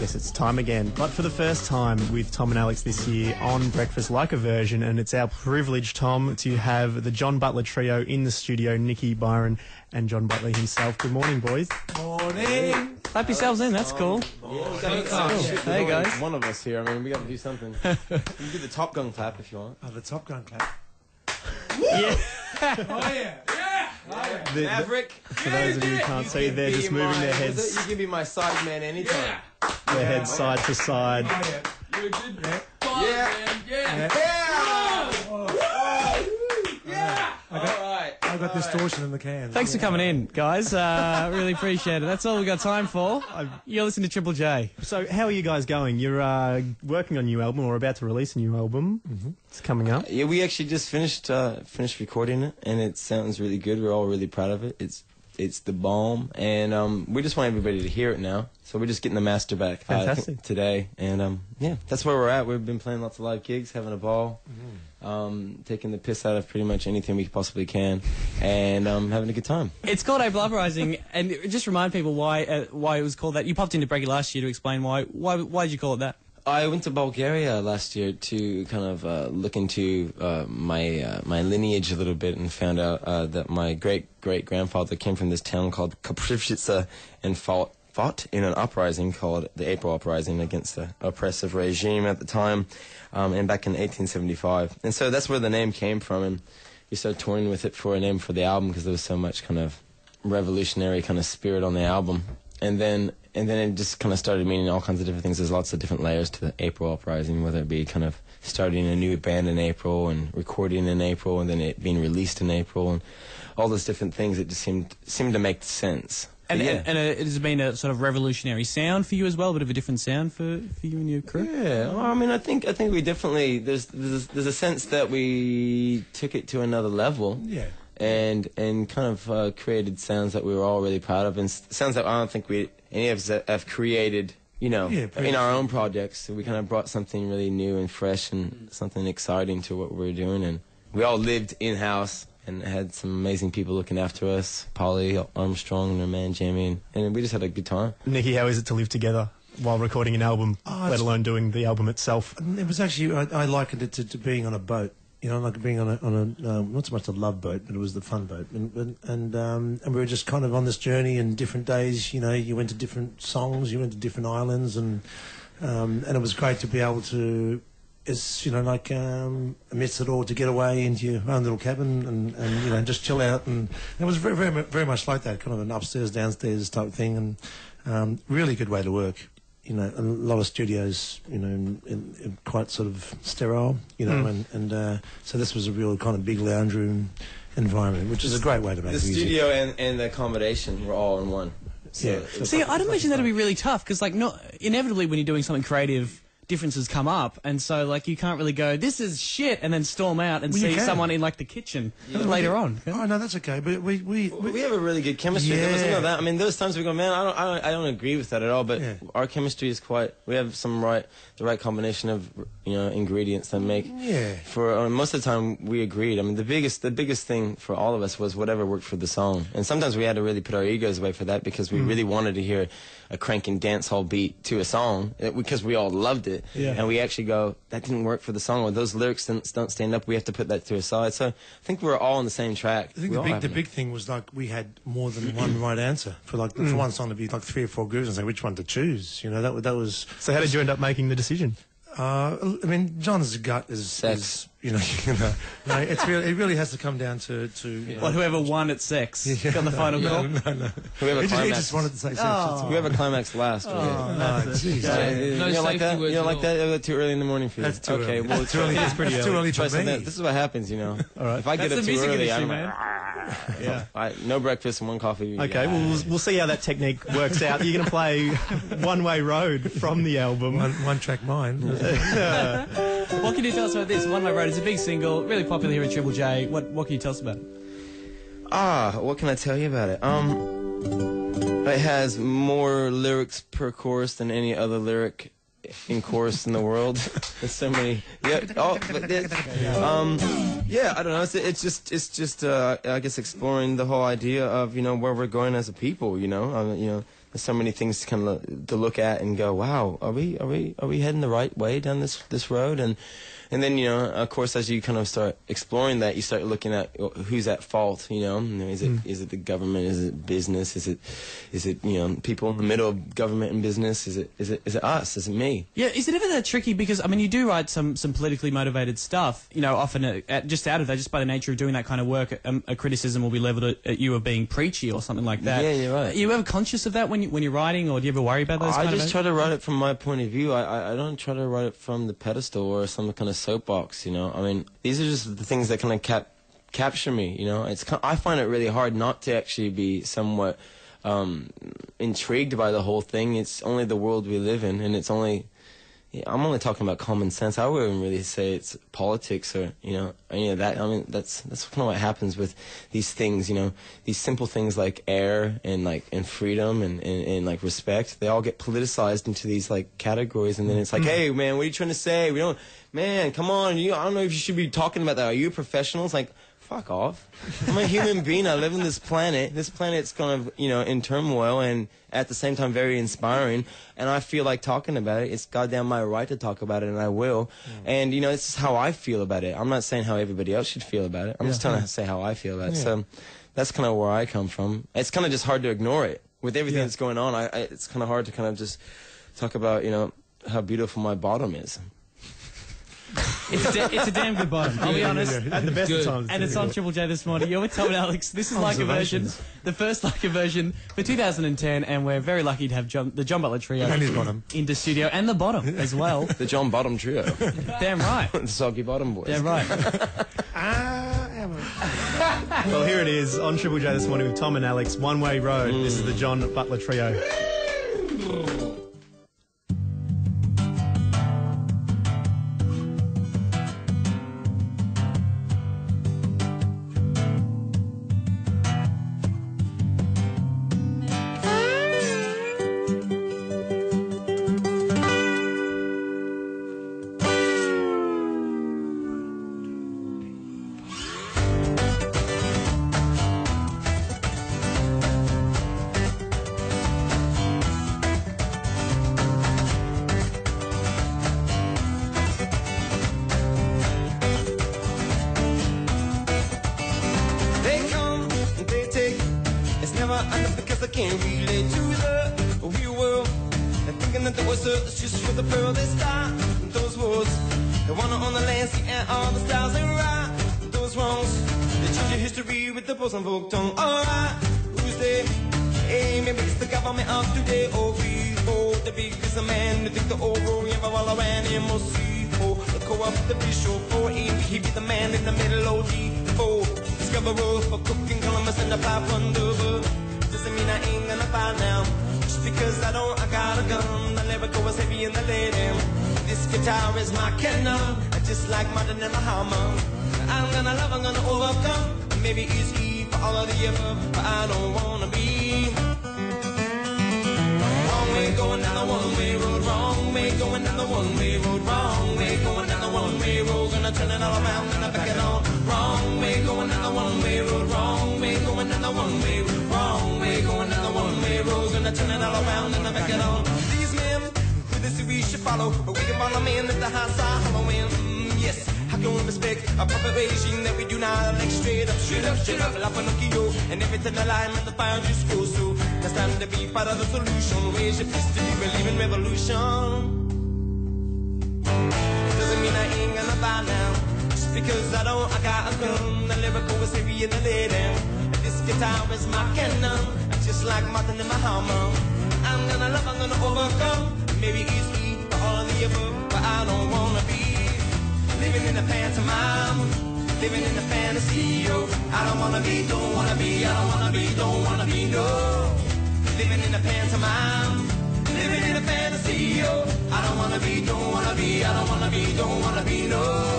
Yes, it's time again, but for the first time with Tom and Alex this year on Breakfast Like a Virgin, and it's our privilege, Tom, to have the John Butler Trio in the studio, Nikki, Byron and John Butler himself. Good morning, boys. Morning. Clap yourselves in, that's cool. Hey guys. One of us here, I mean, we got to do something. You can do the Top Gun clap if you want. Oh, the Top Gun clap. Yeah. Oh, yeah. Maverick. For those of you who can't see, they're just moving their heads. You can be my side man anytime. Their heads side to side. Oh, yeah. I got distortion in the can. Thanks for coming in, guys. Really appreciate it. That's all we got time for. You're listening to Triple J. So how are you guys going? You're working on a new album or about to release a new album. It's coming up. Yeah, we actually just finished recording it, and it sounds really good. We're all really proud of it. It's the bomb, and we just want everybody to hear it now. So we're just getting the master back today, and yeah, that's where we're at. We've been playing lots of live gigs, having a ball, taking the piss out of pretty much anything we possibly can, and having a good time. It's called April Uprising, and just remind people why it was called that. You popped into Breggy last year to explain why did you call it that? I went to Bulgaria last year to kind of look into my lineage a little bit, and found out that my great-great-grandfather came from this town called Koprivnica and fought in an uprising called the April Uprising against the oppressive regime at the time, and back in 1875. And so that's where the name came from, and we started touring with it for a name for the album because there was so much kind of revolutionary kind of spirit on the album. And then it just kind of started meaning all kinds of different things. There's lots of different layers to the April Uprising, whether it be kind of starting a new band in April and recording in April and then it being released in April and all those different things. It just seemed to make sense. And it has been a sort of revolutionary sound for you as well, a bit of a different sound for you and your crew? Yeah, well, I mean, I think we definitely, there's a sense that we took it to another level. Yeah. And kind of created sounds that we were all really proud of, and sounds that I don't think any of us have created, in our own projects. So we kind of brought something really new and fresh and something exciting to what we were doing, and we all lived in-house and had some amazing people looking after us, Polly Armstrong and her man Jamie, and we just had a good time. Nikki, how is it to live together while recording an album, let alone doing the album itself? It was actually, I likened it to being on a boat. Like being on a not so much the love boat, but it was the fun boat, and we were just kind of on this journey. And different days, you went to different songs, you went to different islands, and it was great to be able to, amidst it all, to get away into your own little cabin and just chill out. And it was very, very, very much like that, kind of an upstairs, downstairs type thing, and really good way to work. A lot of studios, in quite sort of sterile, and so this was a real kind of big lounge room environment, which is a great way to make music. The studio and the accommodation were all in one. So yeah. See, I'd imagine that'd be really tough, because, inevitably when you're doing something creative, differences come up, and so, you can't really go, this is shit, and then storm out and see someone in, the kitchen later on. Oh, no, that's okay, but we have a really good chemistry. Yeah. There was none of that. I mean, those times we go, man, I don't agree with that at all, but our chemistry is we have the right combination of, ingredients that make, most of the time we agreed. I mean, the biggest thing for all of us was whatever worked for the song, and sometimes we had to really put our egos away for that, because we really wanted to hear a cranking dance hall beat to a song, because we all loved it. Yeah. And we actually go, that didn't work for the song, or those lyrics don't stand up, we have to put that to a side. So I think we're all on the same track. I think the big thing was we had more than one right answer for for one song to be 3 or 4 grooves and say which one to choose. That was. So how did you end up making the decision? I mean, John's gut is sex. No, it really has to come down to whoever won at sex got the final call. No. Whoever he just wanted to say sex. Whoever climaxed last. Geez. You don't like that? You don't like that? Too early in the morning for you? That's too early. Well, it's too early. It's pretty early for me. This is what happens, All right. If I get up too early, I'm no breakfast and 1 coffee. Okay, we'll see how that technique works out. You're going to play One Way Road from the album. One track mind. What can you tell us about this? One Way Road is a big single, really popular here at Triple J. What can you tell us about it? What can I tell you about it? It has more lyrics per chorus than any other lyric in chorus in the world. There's so many. Yeah. I don't know. It's just I guess exploring the whole idea of where we're going as a people. there's so many things to kind of to look at and go, wow, are we heading the right way down this road? And then, you know, of course, as you kind of start exploring that, you start looking at who's at fault, you know? Is it the government? Is it business? Is it you know, people in the middle of government and business? Is it us? Is it me? Yeah, is it ever that tricky? Because, I mean, you do write some politically motivated stuff, you know, often just out of that, just by the nature of doing that kind of work, a criticism will be levelled at you of being preachy or something like that. Yeah, you're right. Are you ever conscious of that when you're writing, or do you ever worry about those kind of things? I just try to write it from my point of view. I don't try to write it from the pedestal or some kind of soapbox, you know. I mean, these are just the things that kind of capture me, you know. I find it really hard not to actually be somewhat intrigued by the whole thing. It's only the world we live in, and it's only... I'm only talking about common sense. I wouldn't really say it's politics or, you know, any of that. I mean, that's kind of what happens with these things, you know, these simple things like air and freedom and like respect. They all get politicized into these like categories, and then it's like, hey man, what are you trying to say? Man, come on, I don't know if you should be talking about that. Are you a professional? It's like, fuck off. I'm a human being. I live on this planet. This planet's kind of, you know, in turmoil and at the same time very inspiring. And I feel like talking about it. It's goddamn my right to talk about it, and I will. And, you know, it's just how I feel about it. I'm not saying how everybody else should feel about it. I'm just trying to say how I feel about it. So that's kind of where I come from. It's kind of just hard to ignore it. With everything that's going on, it's kind of hard to kind of just talk about, you know, how beautiful my bottom is. It's a damn good bottom, I'll be honest. At the best of times. And it's on Triple J this morning. You're with Tom and Alex. This is Leica version, the first Leica version for 2010, and we're very lucky to have the John Butler Trio And his bottom. in the studio, and the bottom as well. The John Bottom Trio. Damn right. The Soggy Bottom Boys. Damn right. Well, here it is on Triple J this morning with Tom and Alex, One Way Road. This is the John Butler Trio. Because I can't relate to the real world. And thinking that there was a just for the pearl they start. Those words, the one on the land, sea and all the stars they right. Those wrongs, they change your history with the bosom folk tongue. Alright, who's they? Hey, maybe it's the government of today. Oh, we hold the big is a man. They think the old world, yeah, but while I ran in, we'll see. Oh, the co-op, the bishop, for he be the man in the middle, OG. Oh, discover road for cooking Columbus and the 500. Doesn't mean I ain't gonna find now. Just because I got a gun. The lyrical was heavy in the lady. This guitar is my cannon, just like Martin and the hammer. I'm gonna love, I'm gonna overcome. Maybe it's E for all of the above, but I don't wanna be. Wrong way going down the one-way road. Wrong way going down the one-way road. Wrong way going down the one-way road. Gonna turn it all around and I back it on. Wrong way going down the one-way road. Wrong way going down the one-way road. Wrong way going down the one-way road. Gonna turn it all around and I back it on. These men with the we should follow, but we can follow men at the high side Halloween. Yes, how can we respect a puppet regime that we do not like straight up, like Pinocchio, and everything alignment the fire just goes through. It's time to be part of the solution. Raise your fist to believe in revolution. It doesn't mean I ain't gonna buy now. Just because I got a gun. The lyrical was heavy in the lady. This guitar is my cannon, just like Martin and my hammer. I'm gonna love, I'm gonna overcome. Maybe it's me for all of the above, but I don't wanna be living in a pantomime, living in a fantasy. Oh, I don't wanna be, don't wanna be, I don't wanna be, don't wanna be, no. Living in a pantomime, living in a fantasy. Oh, I don't wanna be, don't wanna be, I don't wanna be, don't wanna be, no.